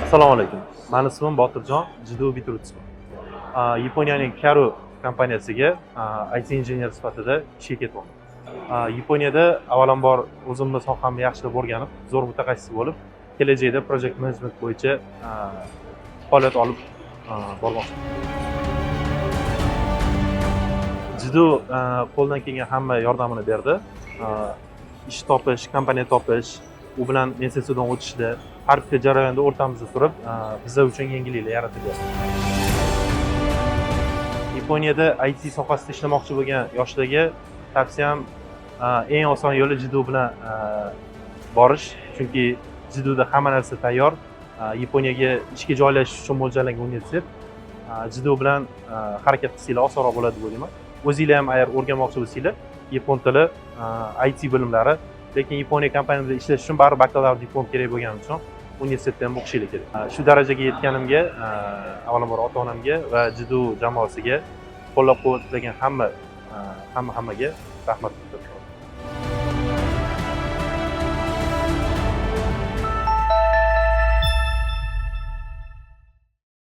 Assalomu alaykum. Meni ismim Botirjon, Jidu bitiruvchisiman. Yaponiyaning Karu kompaniyasiga IT injener sifatida ishga ketyapman. Yaponiyada avvalambor o'zimni sohamni yaxshilab o'rganib, zo'r mutaxassis bo'lib, kelajakda project management bo'yicha faoliyat olib bormoqchiman. Jidu qo'ldan kelgan hamma yordamini berdi. Ish topish, kompaniya topish, u bilan institutdan o'tishda har bitta jarayonda o'rtamizda turib, bizlar uchun yangiliklar yaratildi. Yaponiyada IT sohasida ishlamoqchi bo'lgan yoshlarga tavsiyam eng oson yo'li Jidu bilan borish, chunki Jiduda hamma narsa tayyor. Yaponiyaga ishga joylashish uchun mo'ljallangan universitet. Jidu bilan harakat qilsanglar osonroq bo'ladi deb o'ylayman. O'zingizlar ham agar o'rganmoqchi bo'lsanglar, yapon tili, IT bilimlari, lekin Yaponiya kompaniyasida ishlash uchun baribir bakalavr diplom kerak bo'lgani uchun universitetda ham o'qishinglar kerak. Shu darajaga yetganimga avvalambor ota-onamga va Jidu jamoasiga qo'llab-quvvatlagan hammaga rahmat.